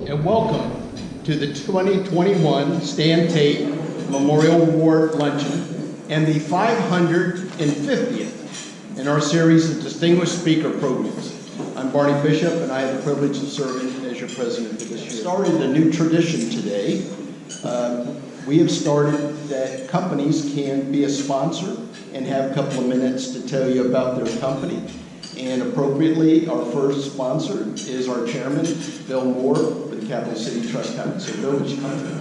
and welcome to the 2021 StanTait Memorial Award Luncheon and the 550th in our series of Distinguished Speaker programs. I'm Barney Bishop, and I have the privilege of serving as your president for this year. We started a new tradition today. We have started that companies can be a sponsor and have a couple of minutes to tell you about their company. And appropriately, our first sponsor is our chairman, Bill Moore, with the Capital City Trust Company. So, Bill, would you come to me?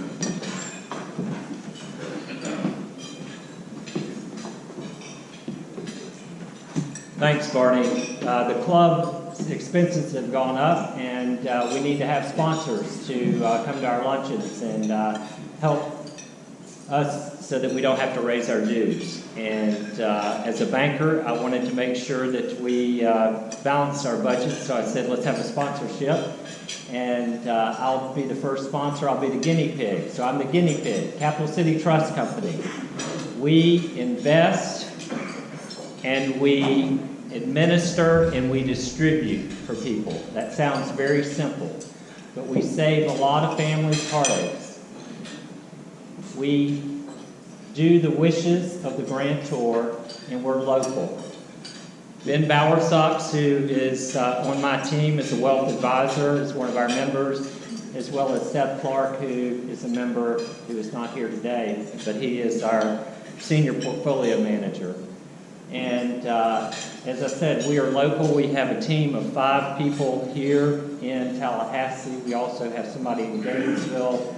Thanks, Barney. The club's expenses have gone up, and we need to have sponsors to come to our luncheons and help us so that we don't have to raise our dues. And as a banker, I wanted to make sure that we balanced our budget, so I said, let's have a sponsorship. And I'll be the first sponsor. I'll be the guinea pig. So I'm the guinea pig, Capital City Trust Company. We invest and we administer and we distribute for people. That sounds very simple, but we save a lot of families' heartaches. We do the wishes of the grantor, and we're local. Ben Bowersox, who is on my team as a wealth advisor, is one of our members, as well as Seth Clark, who is a member who is not here today, but he is our senior portfolio manager. And as I said, we are local. We have a team of 5 people here in Tallahassee. We also have somebody in Gainesville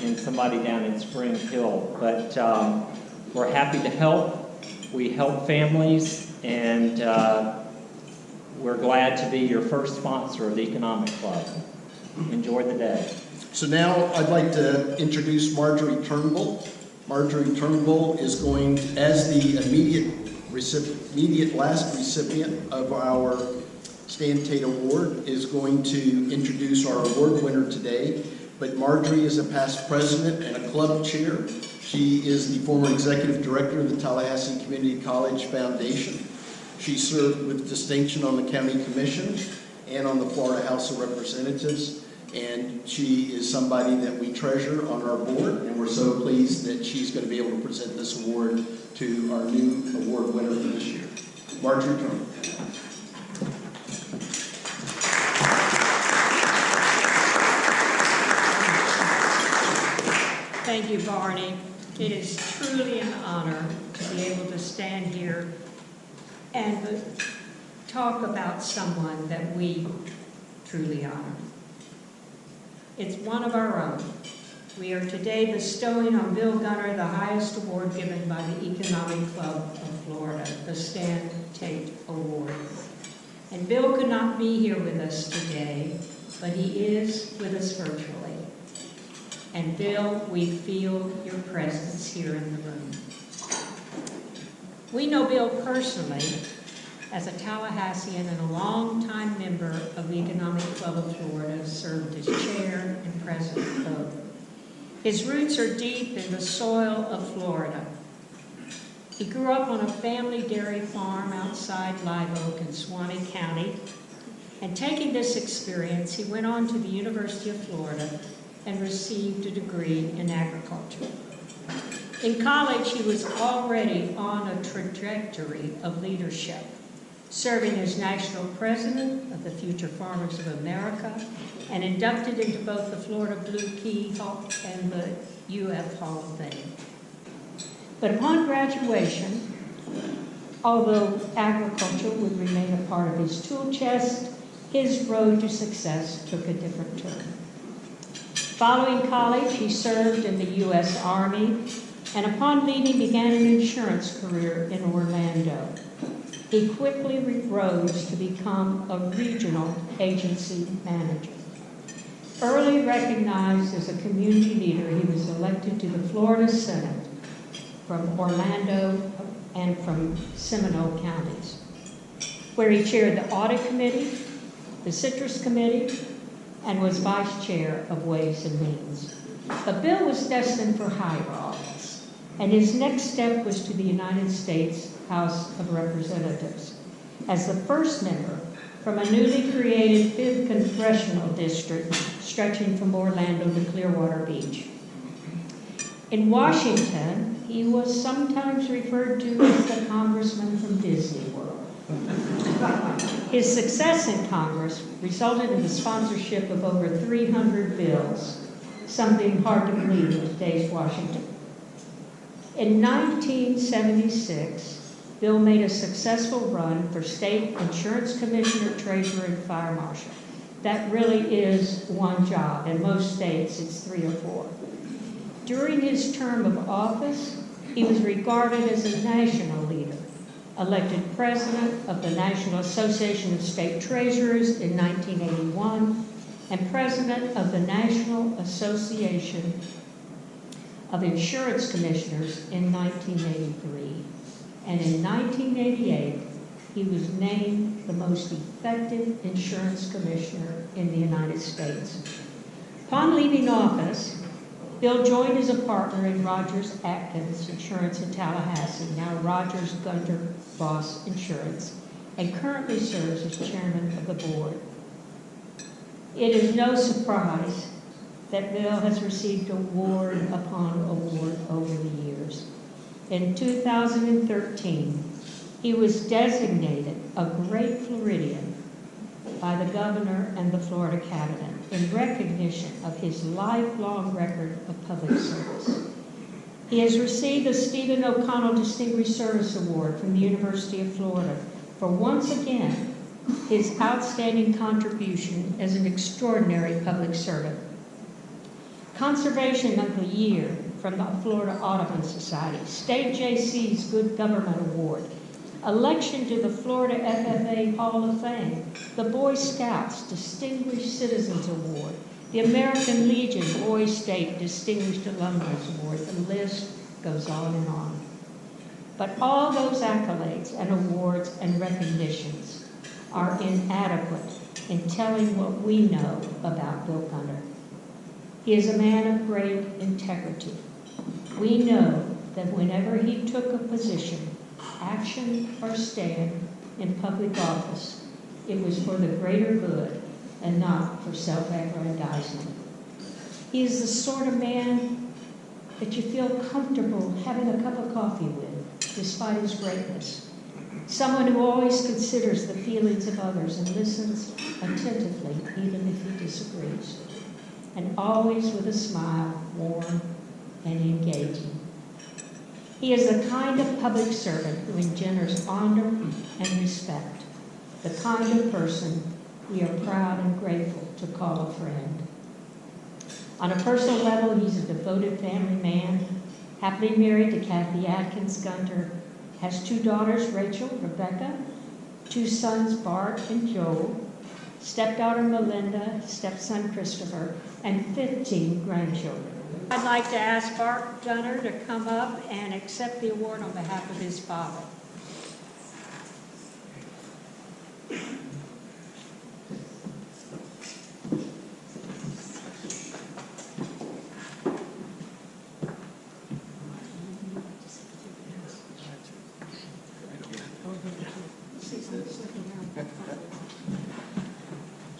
and somebody down in Spring Hill. But we're happy to help. We help families, and we're glad to be your first sponsor of the Economic Club. Enjoy the day. So now I'd like to introduce Marjorie Turnbull. Marjorie Turnbull is going, as the immediate last recipient of our StanTait Award, is going to introduce our award winner today. But Marjorie is a past president and a club chair. She is the former executive director of the Tallahassee Community College Foundation. She served with distinction on the county commission and on the Florida House of Representatives. And she is somebody that we treasure on our board, and we're so pleased that she's going to be able to present this award to our new award winner for this year. Marjorie Turnbull. Thank you, Barney. It is truly an honor to be able to stand here and talk about someone that we truly honor. It's one of our own. We are today bestowing on Bill Gunter the highest award given by the Economic Club of Florida, the StanTait Award. And Bill could not be here with us today, but he is with us virtually. And Bill, we feel your presence here in the room. We know Bill personally as a Tallahassean and a longtime member of the Economic Club of Florida, served as chair and president both. His roots are deep in the soil of Florida. He grew up on a family dairy farm outside Live Oak in Suwannee County, and taking this experience, he went on to the University of Florida and received a degree in agriculture. In college, he was already on a trajectory of leadership, serving as national president of the Future Farmers of America and inducted into both the Florida Blue Key and the UF Hall of Fame. But upon graduation, although agriculture would remain a part of his tool chest, his road to success took a different turn. Following college, he served in the U.S. Army, and upon leaving, began an insurance career in Orlando. He quickly rose to become a regional agency manager. Early recognized as a community leader, he was elected to the Florida Senate from Orlando and from Seminole counties, where he chaired the Audit Committee, the Citrus Committee, and was vice chair of Ways and Means. But Bill was destined for higher office, and his next step was to the United States House of Representatives as the first member from a newly created 5th congressional district stretching from Orlando to Clearwater Beach. In Washington, he was sometimes referred to as the congressman from Disney World. His success in Congress resulted in the sponsorship of over 300 bills, something hard to believe in today's Washington. In 1976, Bill made a successful run for state insurance commissioner, treasurer, and fire marshal. That really is one job. In most states, it's 3 or 4. During his term of office, he was regarded as a national leader, elected president of the National Association of State Treasurers in 1981, and president of the National Association of Insurance Commissioners in 1983. And in 1988, he was named the most effective insurance commissioner in the United States. Upon leaving office, Bill joined as a partner in Rogers Atkins Insurance in Tallahassee, now Rogers Gunter Boss Insurance, and currently serves as chairman of the board. It is no surprise that Bill has received award upon award over the years. In 2013, he was designated a Great Floridian by the governor and the Florida cabinet in recognition of his lifelong record of public service. He has received the Stephen O'Connell Distinguished Service Award from the University of Florida for once again his outstanding contribution as an extraordinary public servant. Conservation of the Year from the Florida Audubon Society, State JC's Good Government Award, election to the Florida FFA Hall of Fame, the Boy Scouts Distinguished Citizens Award, the American Legion Boy State Distinguished Alumnus Award. The list goes on and on. But all those accolades and awards and recognitions are inadequate in telling what we know about Bill Gunter. He is a man of great integrity. We know that whenever he took a position, action, or stand in public office, it was for the greater good and not for self-aggrandizement. He is the sort of man that you feel comfortable having a cup of coffee with, despite his greatness. Someone who always considers the feelings of others and listens attentively, even if he disagrees. And always with a smile, warm and engaging. He is the kind of public servant who engenders honor and respect, the kind of person we are proud and grateful to call a friend. On a personal level, he's a devoted family man, happily married to Kathy Atkins Gunter, has 2 daughters, Rachel, Rebecca, 2 sons, Bart and Joel, stepdaughter Melinda, stepson Christopher, and 15 grandchildren. I'd like to ask Bart Gunter to come up and accept the award on behalf of his father.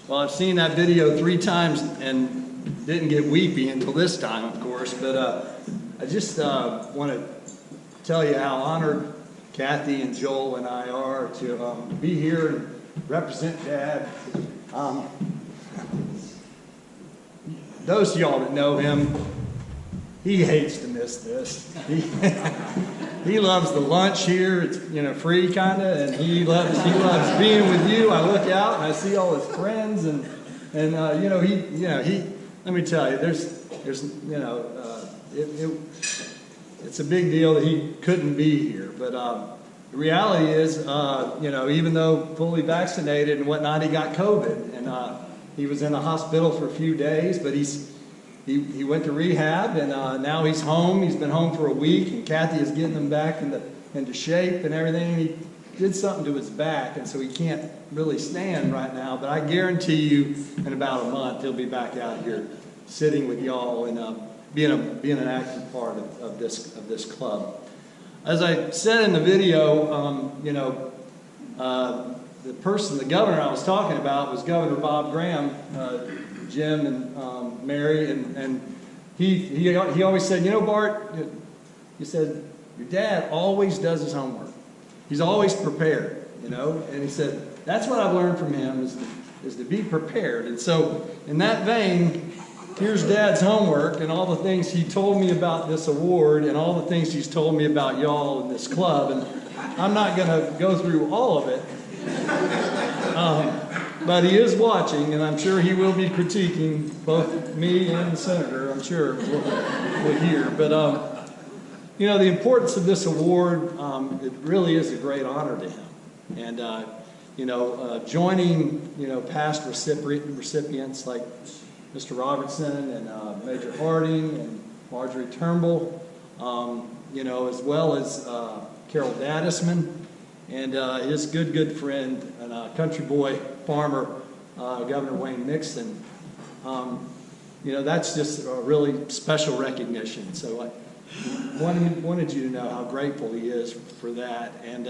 Well, I've seen that video 3 times and didn't get weepy until this time, of course, but I just want to tell you how honored Kathy and Joel and I are to be here and represent Dad. Those of y'all that know him, he hates to miss this. He loves the lunch here. It's free kind of, and he loves being with you. I look out and I see all his friends, and he. Let me tell you, it's a big deal that he couldn't be here. But the reality is, even though fully vaccinated and whatnot, he got COVID, and he was in the hospital for a few days. But he went to rehab, and now he's home. He's been home for a week, and Kathy is getting him back into shape and everything. He did something to his back, and so he can't really stand right now. But I guarantee you, in about a month, he'll be back out here sitting with y'all and being an active part of this club. As I said in the video, the governor I was talking about was Governor Bob Graham, Jim and Mary, and he always said, you know, Bart, he said, your dad always does his homework. He's always prepared, you know, and he said, that's what I've learned from him is to be prepared. And so in that vein, here's Dad's homework and all the things he told me about this award and all the things he's told me about y'all in this club. And I'm not going to go through all of it, but he is watching, and I'm sure he will be critiquing both me and the senator. I'm sure we'll hear. But you know, the importance of this award, it really is a great honor to him. And you know, joining, you know, past recipients like Mr. Robertson and Major Harding and Marjorie Turnbull, you know, as well as Carol Dadisman and his good friend and country boy farmer, Governor Wayne Mixon. You know, that's just a really special recognition. So I wanted you to know how grateful he is for that. And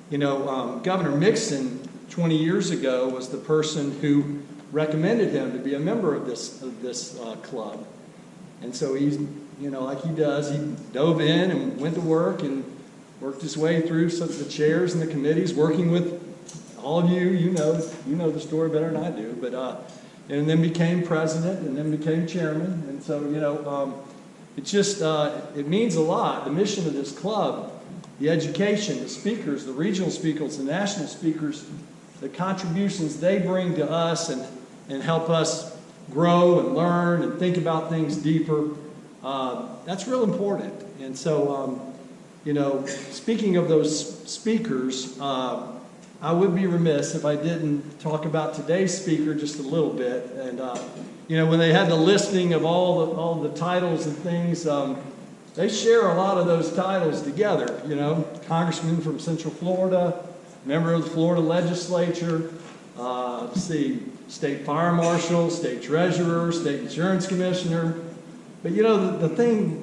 you know, Governor Mixon 20 years ago was the person who recommended him to be a member of this club. And so he's, you know, like he does, he dove in and went to work and worked his way through some of the chairs and the committees, working with all of you. You know the story better than I do. But and then became president and then became chairman. And so, you know, it just it means a lot. The mission of this club, the education, the speakers, the regional speakers, the national speakers, the contributions they bring to us and help us grow and learn and think about things deeper, that's real important. And so, you know, speaking of those speakers, I would be remiss if I didn't talk about today's speaker just a little bit. And, you know, when they had the listing of all the titles and things, they share a lot of those titles together. You know, congressman from Central Florida, member of the Florida legislature, let's see, state fire marshal, state treasurer, state insurance commissioner. But you know, the thing,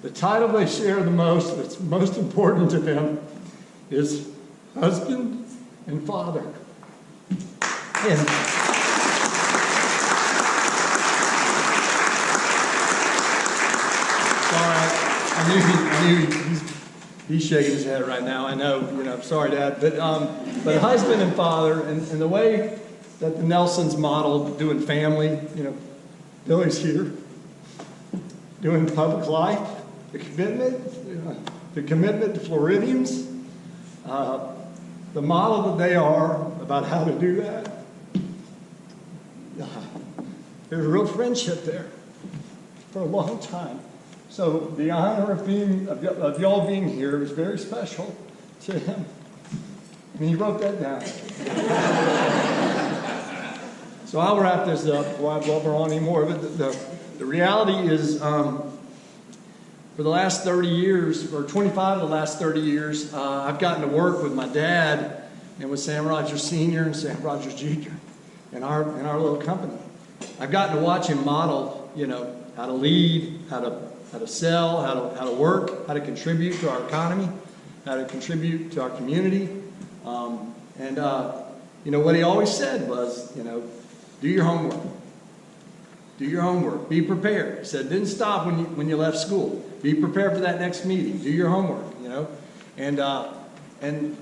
the title they share the most, that's most important to them, is husband and father. And I knew he's shaking his head right now. I know, you know, sorry, Dad. But husband and father, and the way that the Nelsons modeled doing family, you know, Billy's here, doing public life, the commitment to Floridians, the model that they are about how to do that. There's a real friendship there for a long time. So the honor of y'all being here is very special to him. And he wrote that down. So I'll wrap this up before I blubber on anymore. But the reality is, for the last 30 years, or 25 of the last 30 years, I've gotten to work with my dad and with Sam Rogers Sr. and Sam Rogers Jr. in our little company. I've gotten to watch him model, you know, how to lead, how to sell, how to work, how to contribute to our economy, how to contribute to our community. You know, what he always said was, you know, do your homework. Do your homework. Be prepared. He said, didn't stop when you left school. Be prepared for that next meeting. Do your homework, you know. And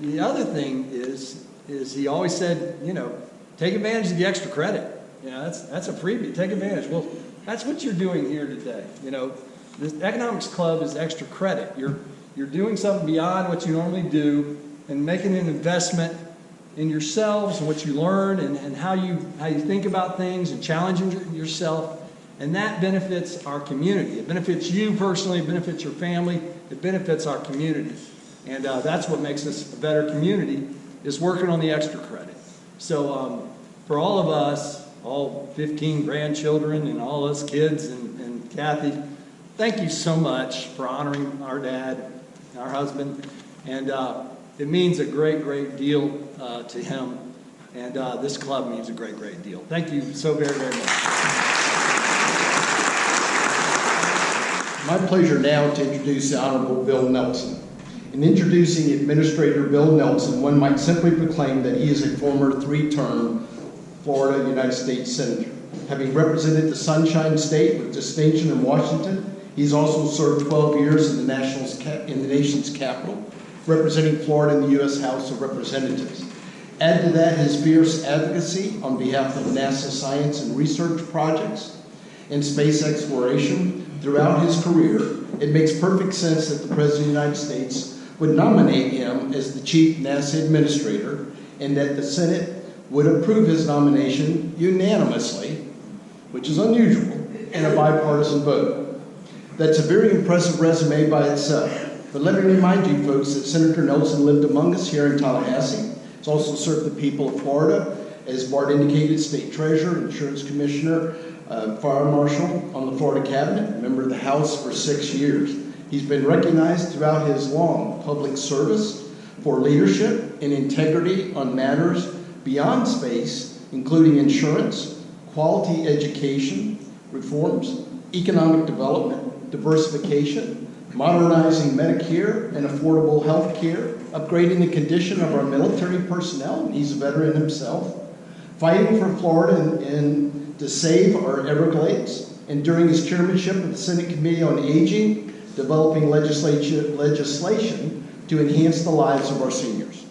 the other thing is he always said, you know, take advantage of the extra credit. You know, that's a freebie. Take advantage. Well, that's what you're doing here today. You know, the Economics Club is extra credit. You're doing something beyond what you normally do and making an investment in yourselves and what you learn and how you think about things and challenging yourself. And that benefits our community. It benefits you personally. It benefits your family. It benefits our community. And that's what makes us a better community, is working on the extra credit. So for all of us, all 15 grandchildren and all us kids and Kathy, thank you so much for honoring our dad, our husband. And it means a great deal to him. And this club means a great deal. Thank you so very much. My pleasure now to introduce the Honorable Bill Nelson. In introducing Administrator Bill Nelson, one might simply proclaim that he is a former three-term Florida United States Senator. Having represented the Sunshine State with distinction in Washington, he's also served 12 years in the nation's capital, representing Florida in the U.S. House of Representatives. Add to that his fierce advocacy on behalf of NASA science and research projects and space exploration throughout his career, it makes perfect sense that the President of the United States would nominate him as the Chief NASA Administrator and that the Senate would approve his nomination unanimously, which is unusual, in a bipartisan vote. That's a very impressive resume by itself. But let me remind you folks that Senator Nelson lived among us here in Tallahassee. He's also served the people of Florida, as Bart indicated, State Treasurer, Insurance Commissioner, Fire Marshal on the Florida Cabinet, member of the House for 6 years. He's been recognized throughout his long public service for leadership and integrity on matters beyond space, including insurance, quality education, reforms, economic development, diversification, modernizing Medicare and affordable health care, upgrading the condition of our military personnel, and he's a veteran himself, fighting for Florida and to save our Everglades, and during his chairmanship of the Senate Committee on Aging, developing legislation to enhance the lives of our seniors.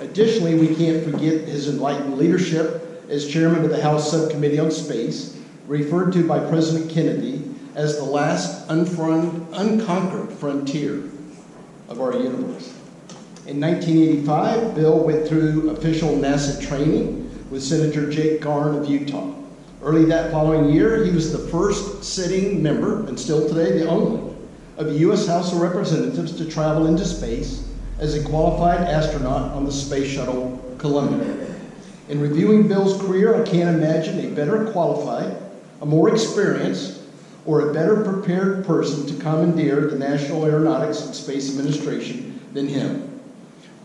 Additionally, we can't forget his enlightened leadership as chairman of the House Subcommittee on Space, referred to by President Kennedy as the last unconquered frontier of our universe. In 1985, Bill went through official NASA training with Senator Jake Garn of Utah. Early that following year, he was the first sitting member, and still today the only, of the U.S. House of Representatives to travel into space as a qualified astronaut on the Space Shuttle Columbia. In reviewing Bill's career, I can't imagine a better qualified, a more experienced, or a better prepared person to commandeer the National Aeronautics and Space Administration than him.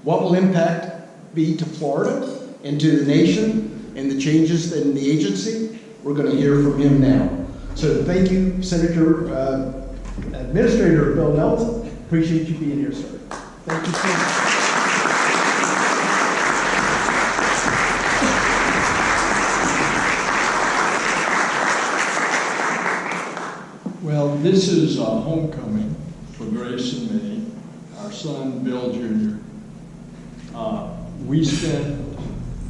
What will impact be to Florida and to the nation and the changes in the agency? We're going to hear from him now. So thank you, Administrator Bill Nelson. Appreciate you being here, sir. Thank you so much. Well, this is a homecoming for Grace and me, our son Bill Jr. We spent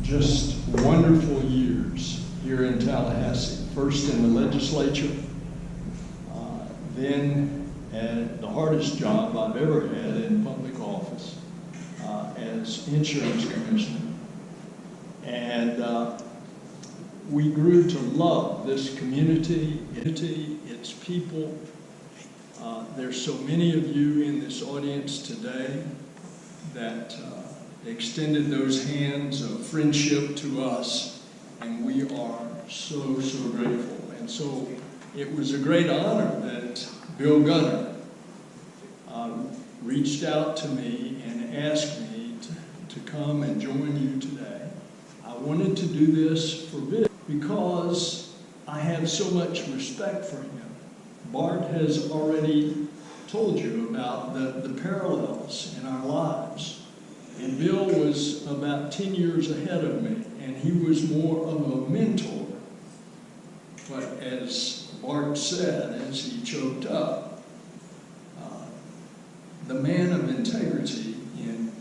just wonderful years here in Tallahassee, first in the legislature, then at the hardest job I've ever had in public office as insurance commissioner. And we grew to love this community, its people. There's so many of you in this audience today that extended those hands of friendship to us, and we are so, so grateful. And so it was a great honor that Bill Gunter reached out to me and asked me to come and join you today. I wanted to do this for Bill because I have so much respect for him. Bart has already told you about the parallels in our lives. And Bill was about 10 years ahead of me, and he was more of a mentor. But as Bart said, as he choked up, the man of integrity in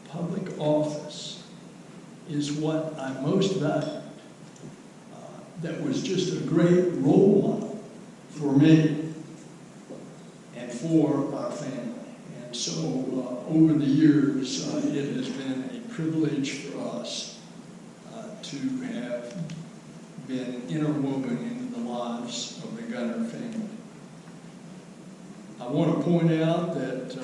public office is what I most value. That was just a great role model for me and for our family. And so over the years, it has been a privilege for us to have been interwoven into the lives of the Gunter family. I want to point out that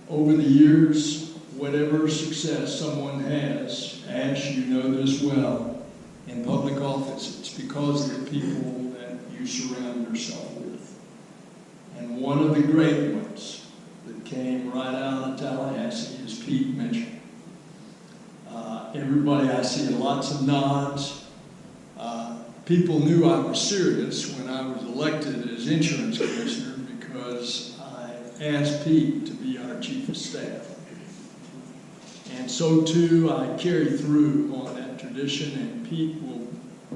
over the years, whatever success someone has, Ash, you know this well, in public office, it's because of the people that you surround yourself with. And one of the great ones that came right out of Tallahassee is Pete Mitchell. Everybody, I see lots of nods. People knew I was serious when I was elected as was insurance commissioner because I asked Pete to be our chief of staff. And so too, I carry through on that tradition, and Pete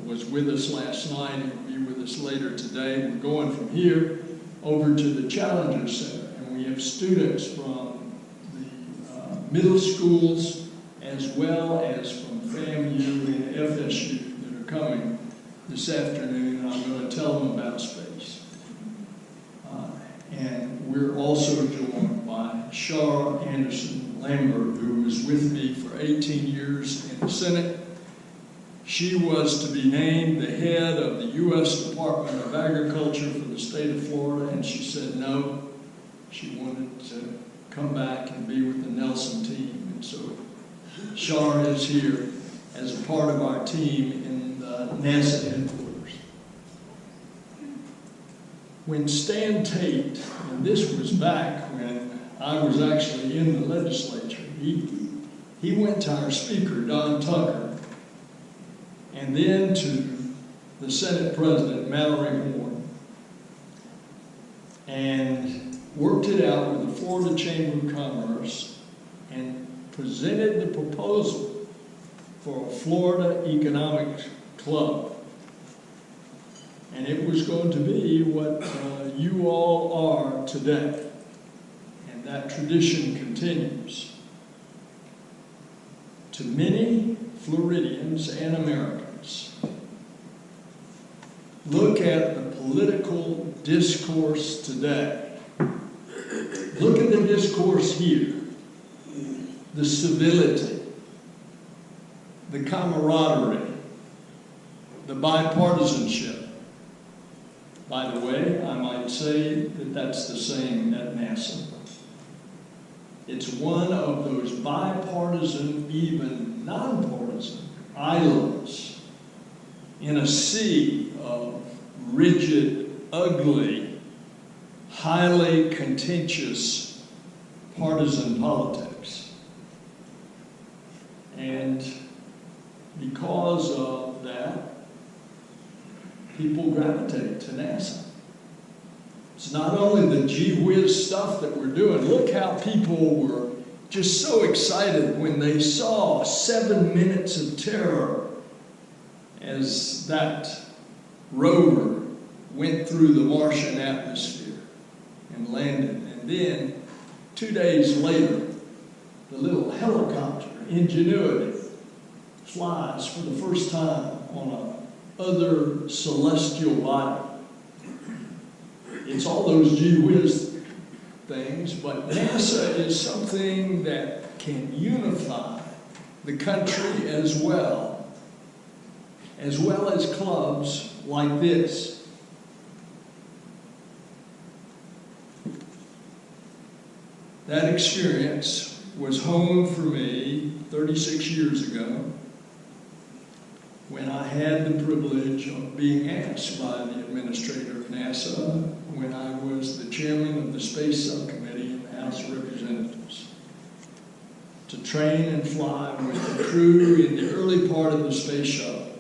was with us last night and will be with us later today. We're going from here over to the Challenger Center, and we have students from the middle schools as well as from FAMU and FSU that are coming this afternoon, and I'm going to tell them about space. And we're also joined by Shar Anderson Lambert, who was with me for 18 years in the Senate. She was to be named the head of the U.S. Department of Agriculture for the state of Florida, and she said no. She wanted to come back and be with the Nelson team. And so Shar is here as a part of our team in the NASA headquarters. When StanTait, and this was back when I was actually in the legislature, he went to our speaker, Don Tucker, and then to the Senate President, Mallory Horn, and worked it out with the Florida Chamber of Commerce and presented the proposal for a Florida Economic Club. And it was going to be what you all are today. And that tradition continues. To many Floridians and Americans, look at the political discourse today. Look at the discourse here. The civility, the camaraderie, the bipartisanship. By the way, I might say that that's the same at NASA. It's one of those bipartisan, even nonpartisan islands in a sea of rigid, ugly, highly contentious partisan politics. And because of that, people gravitate to NASA. It's not only the gee whiz stuff that we're doing. Look how people were just so excited when they saw 7 minutes of terror as that rover went through the Martian atmosphere and landed. And then 2 days later, the little helicopter, Ingenuity, flies for the first time on a other celestial body. It's all those gee whiz things, but NASA is something that can unify the country as well as clubs like this. That experience was honed for me 36 years ago, when I had the privilege of being asked by the administrator of NASA, when I was the chairman of the Space Subcommittee in the House of Representatives, to train and fly with the crew in the early part of the space shuttle.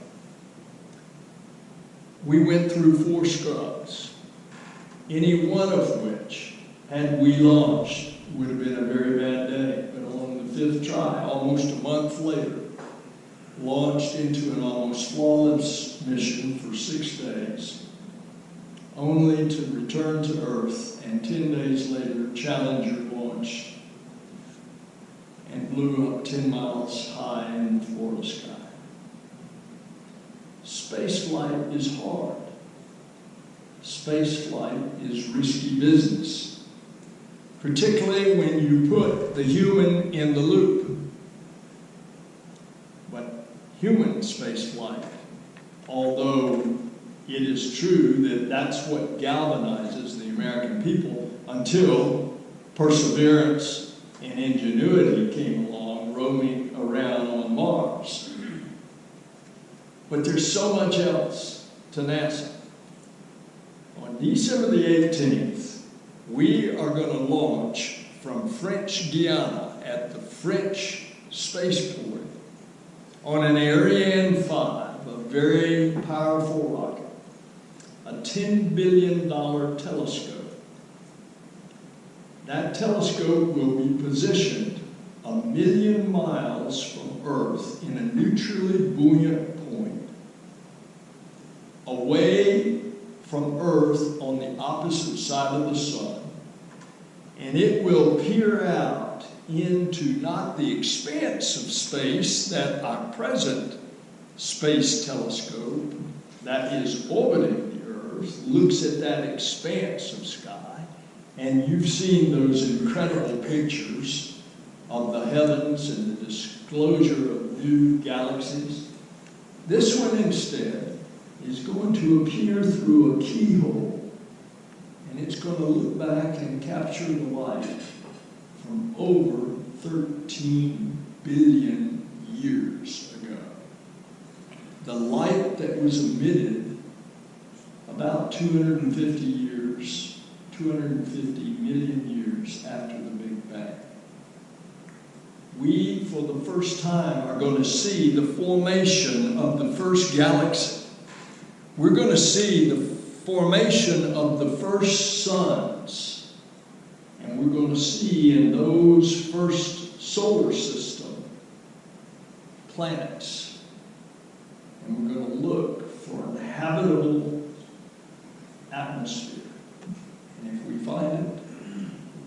We went through 4 scrubs, any one of which, had we launched, would have been a very bad day. But on the 5th try, almost a month later, launched into an almost flawless mission for 6 days, only to return to Earth, and 10 days later, Challenger launched and blew up 10 miles high in the Florida sky. Space flight is hard. Space flight is risky business, particularly when you put the human in the loop. But human space flight, although it is true that that's what galvanizes the American people until Perseverance and Ingenuity came along, roaming around on Mars. But there's so much else to NASA. On December the 18th, we are going to launch from French Guiana at the French spaceport on an Ariane 5, a very powerful rocket, a $10 billion telescope. That telescope will be positioned 1 million miles from Earth in a neutrally buoyant point, away from Earth on the opposite side of the sun, and it will peer out into not the expanse of space that our present space telescope that is orbiting the Earth looks at that expanse of sky, and you've seen those incredible pictures of the heavens and the disclosure of new galaxies. This one instead is going to appear through a keyhole, and it's going to look back and capture the light from over 13 billion years ago. The light that was emitted about 250 million years after the Big Bang. We, for the first time, are going to see the formation of the first galaxy. We're going to see the formation of the first suns. And we're going to see in those first solar system planets. And we're going to look for an habitable atmosphere. And if we find it,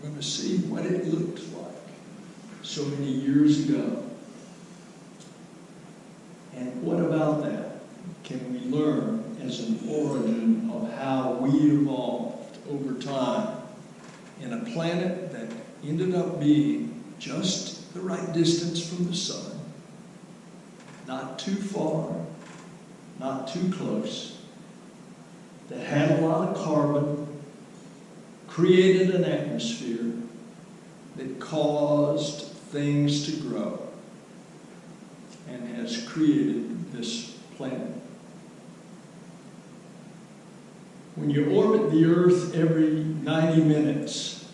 we're going to see what it looked like so many years ago. And what about that can we learn as an origin of how we evolved over time in a planet that ended up being just the right distance from the sun, not too far, not too close, that had a lot of carbon, created an atmosphere that caused things to grow, and has created this planet. When you orbit the Earth every 90 minutes,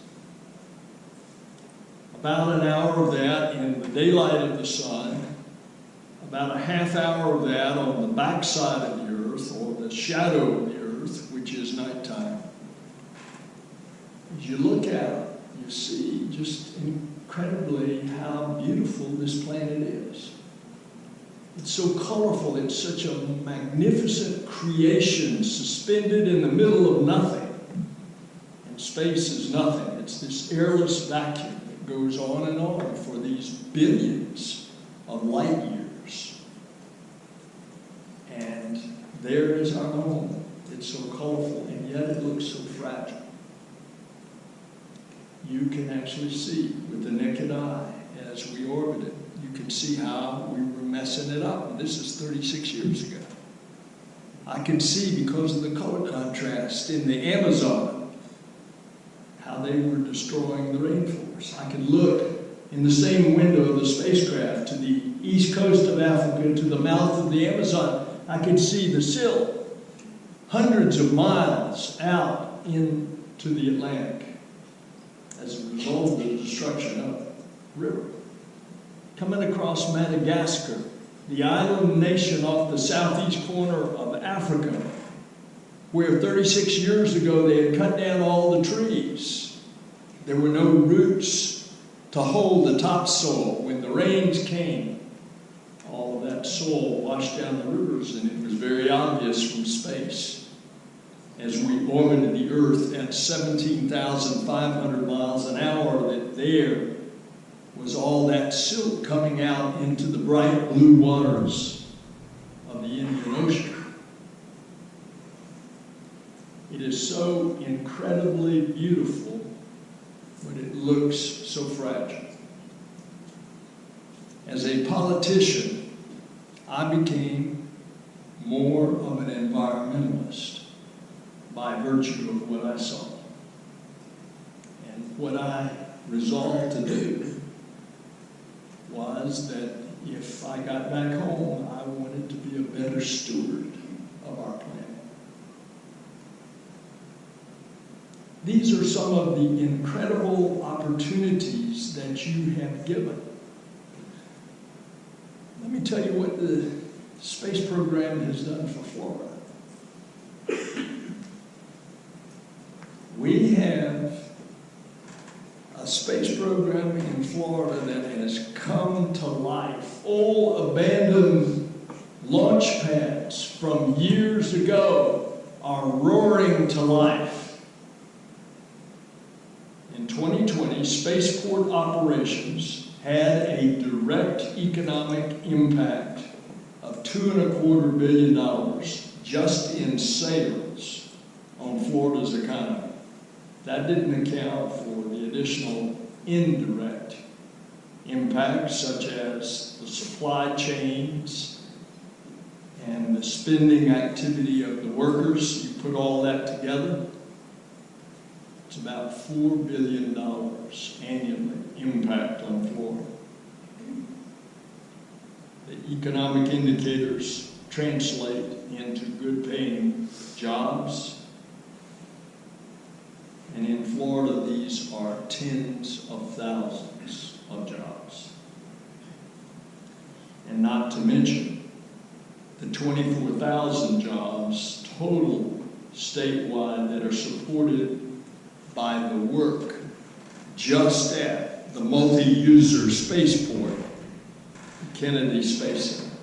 about an hour of that in the daylight of the sun, about a half hour of that on the backside of the Earth, or the shadow of the Earth, which is nighttime. As you look out, you see just incredibly how beautiful this planet is. It's so colorful, it's such a magnificent creation suspended in the middle of nothing. And space is nothing. It's this airless vacuum that goes on for these billions of light years. And there is our home. It's so colorful, and yet it looks so fragile. You can actually see with the naked eye as we orbit it. You can see how we were messing it up. And this is 36 years ago. I can see, because of the color contrast in the Amazon, how they were destroying the rainforest. I can look in the same window of the spacecraft to the east coast of Africa, to the mouth of the Amazon. I can see the silt hundreds of miles out into the Atlantic as a result of the destruction of the river. Coming across Madagascar, the island nation off the southeast corner of Africa, where 36 years ago they had cut down all the trees. There were no roots to hold the topsoil. When the rains came, all of that soil washed down the rivers, and it was very obvious from space as we orbited the Earth at 17,500 miles an hour that there was all that silt coming out into the bright blue waters of the Indian Ocean. It is so incredibly beautiful, but it looks so fragile. As a politician, I became more of an environmentalist by virtue of what I saw. And what I resolved to do was that if I got back home, I wanted to be a better steward of our planet. These are some of the incredible opportunities that you have given. Let me tell you what the space program has done for Florida. program in Florida that has come to life. Old abandoned launch pads from years ago are roaring to life. In 2020, spaceport operations had a direct economic impact of $2.25 billion just in sales on Florida's economy. That didn't account for the additional indirect impacts such as the supply chains and the spending activity of the workers. You put all that together, it's about $4 billion annually impact on Florida. The economic indicators translate into good paying jobs. And in Florida, these are tens of thousands of jobs. And not to mention the 24,000 jobs total statewide that are supported by the work just at the multi-user spaceport, Kennedy Space Center.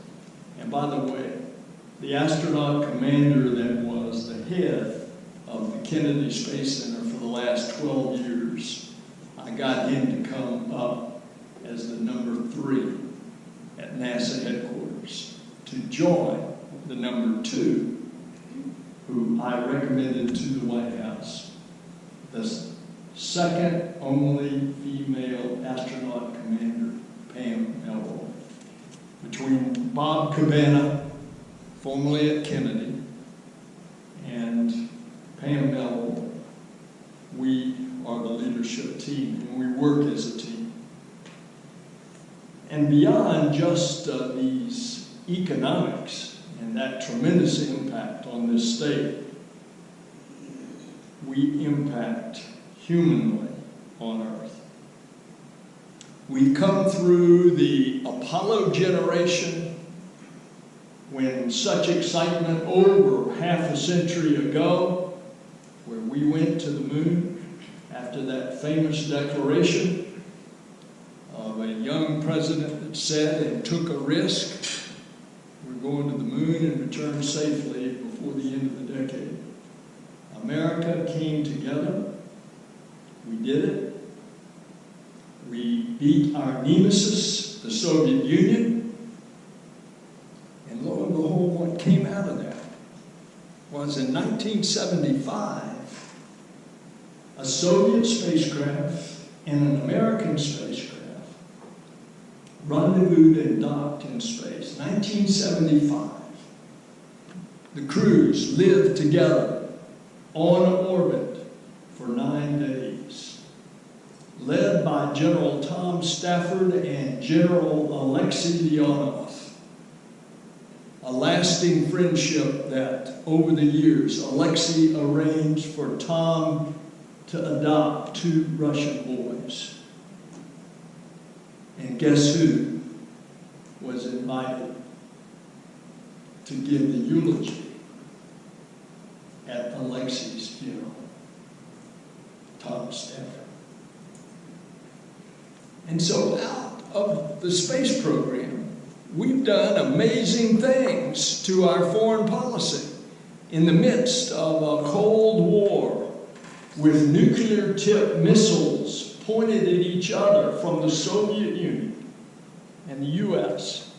And by the way, the astronaut commander that was the head of the Kennedy Space Center for the last 12 years, I got him to come up as the number 3 at NASA headquarters to join the number 2, who I recommended to the White House, the second only female astronaut commander, Pam Melville. Between Bob Cabana, formerly at Kennedy, and Pam Melville, we are the leadership team, and we work as a team. And beyond just these economics and that tremendous impact on this state, we impact humanly on Earth. We've come through the Apollo generation, when such excitement over half a century ago, where we went to the moon after that famous declaration of a young president that said and took a risk, we're going to the moon and return safely before the end of the decade. America came together. We did it. We beat our nemesis, the Soviet Union. And lo and behold, what came out of that was in 1975, a Soviet spacecraft and an American spacecraft rendezvoused and docked in space. 1975. The crews lived together on orbit for 9 days, led by General Tom Stafford and General Alexei Leonov. A lasting friendship that, over the years, Alexei arranged for Tom to adopt 2 Russian boys. And guess who was invited to give the eulogy at Alexei's funeral? Tom Stafford. And so out of the space program, we've done amazing things to our foreign policy in the midst of a Cold War with nuclear-tipped missiles pointed at each other from the Soviet Union and the U.S.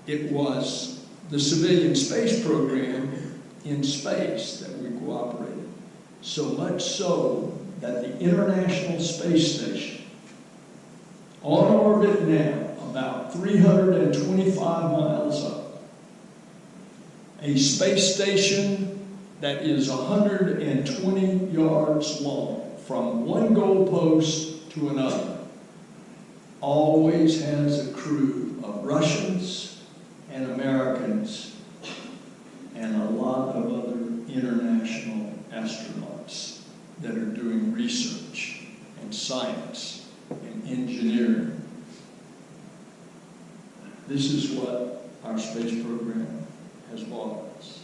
It was the civilian space program in space that we cooperated. So much so that the International Space Station, on orbit now, about 325 miles up, a space station that is 120 yards long from one goalpost to another, always has a crew of Russians and Americans and a lot of other international astronauts that are doing research and science and engineering. This is what our space program has brought us.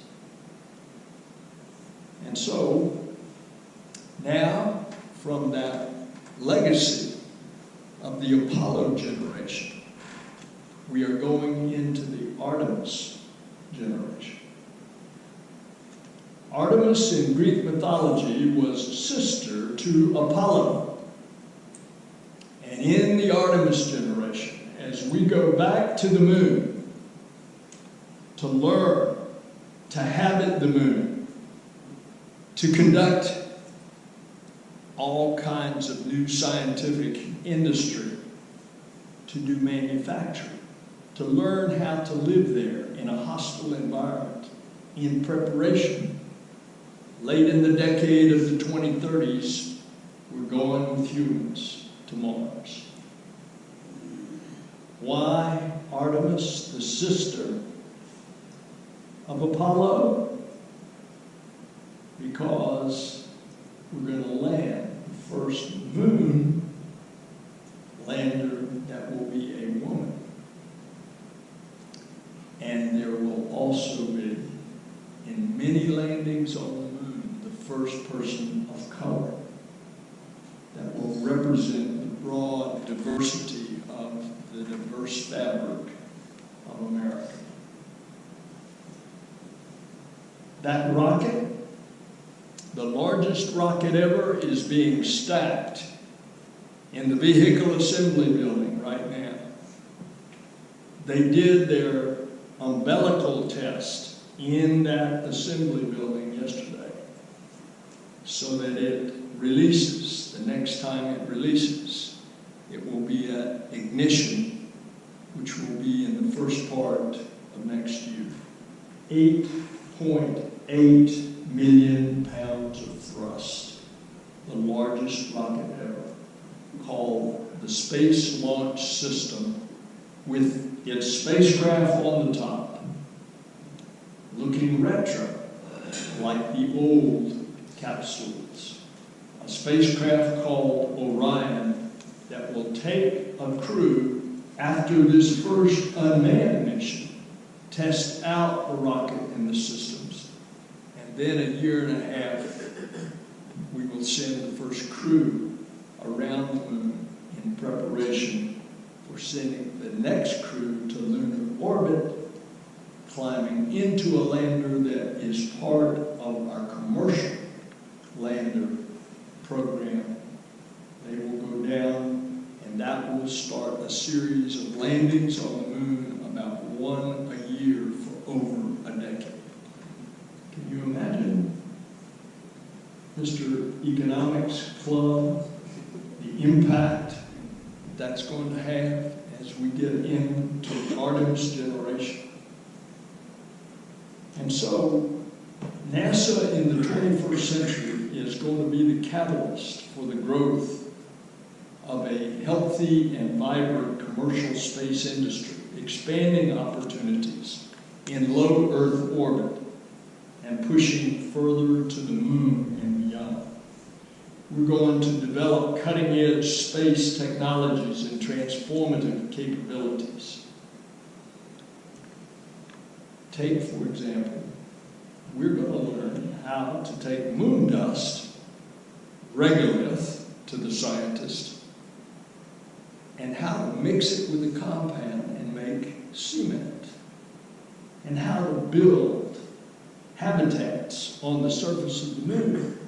And so, now, from that legacy of the Apollo generation. We are going into the Artemis generation. Artemis in Greek mythology was sister to Apollo. And in the Artemis generation, as we go back to the moon to learn to habit the moon, to conduct all kinds of new scientific industry, to do manufacturing, to learn how to live there in a hostile environment in preparation. Late in the decade of the 2030s, we're going with humans to Mars. Why Artemis, the sister of Apollo? Because we're going to land the first moon lander that will be a woman. And there will also be, in many landings on the moon, the first person of color that will represent the broad diversity of the diverse fabric of America. That rocket, the largest rocket ever, is being stacked in the vehicle assembly building right now. They did their umbilical test in that assembly building yesterday so that it releases, the next time it releases, it will be at ignition, which will be in the first part of next year. 8.8 million pounds of thrust, the largest rocket ever, called the Space Launch System, with its spacecraft on the top, looking retro, like the old capsules. A spacecraft called Orion that will take a crew after this first unmanned mission, test out the rocket and the systems. And then a year and a half, we will send the first crew around the moon in preparation for sending the next crew to lunar orbit, climbing into a lander that is part of our commercial lander program. They will go down, and that will start a series of landings on the moon, about one a year for over a decade. Can you imagine, Mr. Economics Club, the impact that's going to have as we get into the Artemis generation? And so NASA in the 21st century is going to be the catalyst for the growth of a healthy and vibrant commercial space industry, expanding opportunities in low Earth orbit and pushing further to the moon and beyond. We're going to develop cutting-edge space technologies and transformative capabilities. Take, for example, we're going to learn how to take moon dust, regolith to the scientist, and how to mix it with a compound and make cement, and how to build habitats on the surface of the moon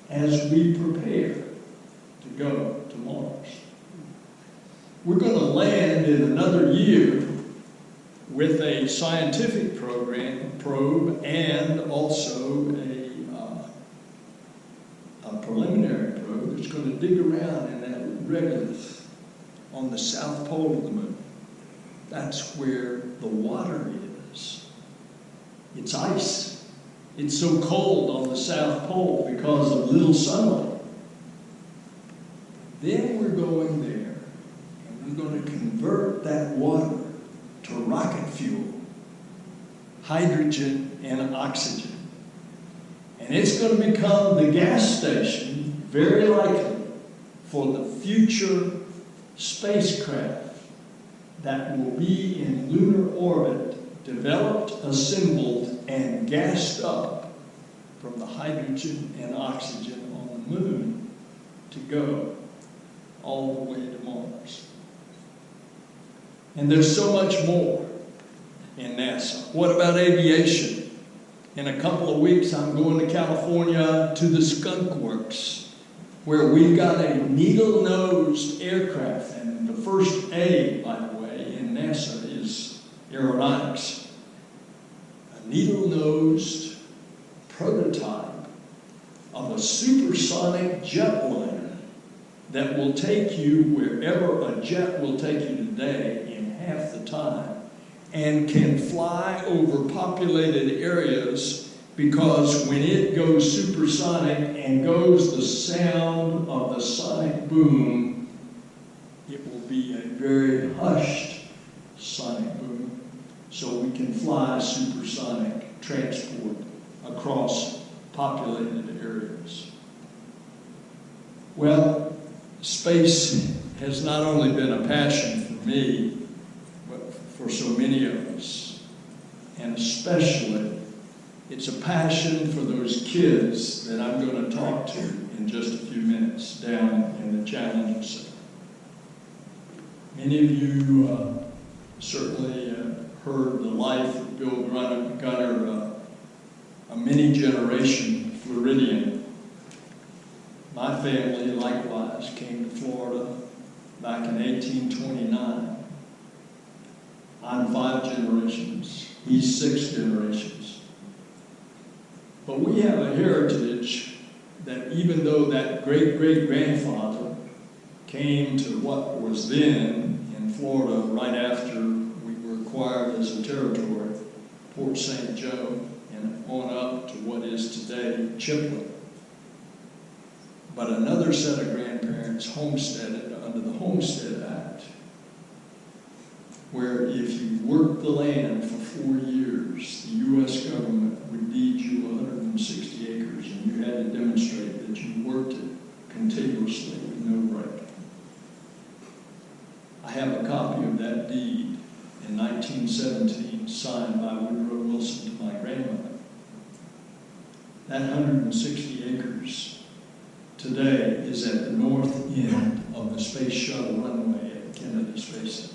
as we prepare to go to Mars. We're going to land in another year with a scientific probe and also a preliminary probe that's going to dig around in that regolith on the south pole of the moon. That's where the water is. It's ice. It's so cold on the south pole because of little sunlight. Then we're going there, and we're going to convert that water to rocket fuel, hydrogen and oxygen. And it's going to become the gas station, very likely, for the future spacecraft that will be in lunar orbit, developed, assembled, and gassed up from the hydrogen and oxygen on the moon to go all the way to Mars. And there's so much more in NASA. What about aviation? In a couple of weeks, I'm going to California to the Skunk Works, where we've got a needle-nosed aircraft. And the first A, by the way, in NASA is aeronautics. A needle-nosed prototype of a supersonic jetliner that will take you wherever a jet will take you today in half the time, and can fly over populated areas, because when it goes supersonic and goes the sound of the sonic boom, it will be a very hushed sonic boom, so we can fly supersonic transport across populated areas. Well, space has not only been a passion for me, but for so many of us. And especially, it's a passion for those kids that I'm going to talk to in just a few minutes down in the Challenge Center. Many of you certainly heard the life of Bill Gunter, a mini-generation Floridian. My family, likewise, came to Florida back in 1829. I'm 5 generations. He's 6 generations. But we have a heritage that even though that great-great-grandfather came to what was then in Florida right after we were acquired as a territory, Port St. Joe, and on up to what is today Chipley. But another set of grandparents homesteaded under the Homestead Act, where if you worked the land for 4 years, the U.S. government would deed you 160 acres, and you had to demonstrate that you worked it continuously with no break. I have a copy of that deed in 1917, signed by Woodrow Wilson to my grandmother. That 160 acres today is at the north end of the Space Shuttle runway at Kennedy Space Center.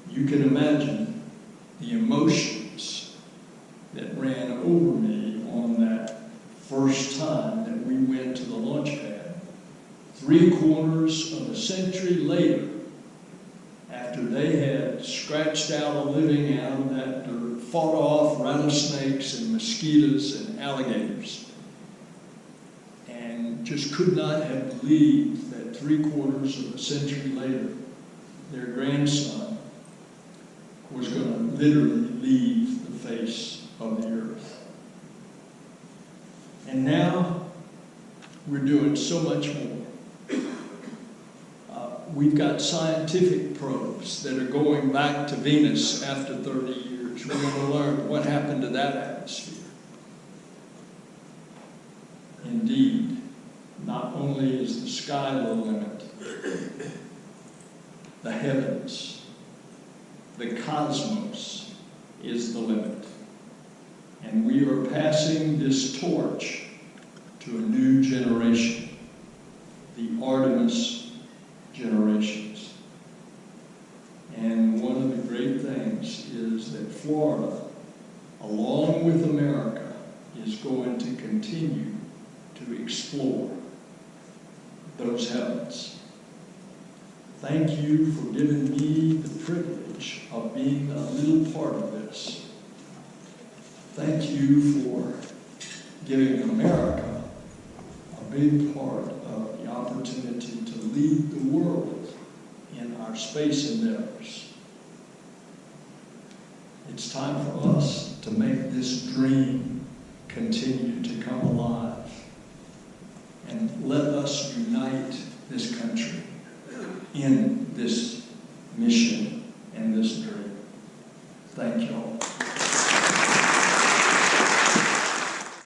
You can imagine the emotions that ran over me on that first time that we went to the launch pad. 3/4 of a century later, after they had scratched out a living out of that dirt, fought off rattlesnakes and mosquitoes and alligators, and just could not have believed that 3/4 of a century later, their grandson was going to literally leave the face of the earth. And now we're doing so much more. We've got scientific probes that are going back to Venus after 30 years. We're going to learn what happened to that atmosphere. Indeed, not only is the sky the limit, the heavens, the cosmos is the limit. And we are passing this torch to a new generation, the Artemis Generations. And one of the great things is that Florida, along with America, is going to continue to explore those heavens. Thank you for giving me the privilege of being a little part of this. Thank you for giving America a big part of the opportunity to lead the world in our space endeavors. It's time for us to make this dream continue to come alive. And let us unite this country in this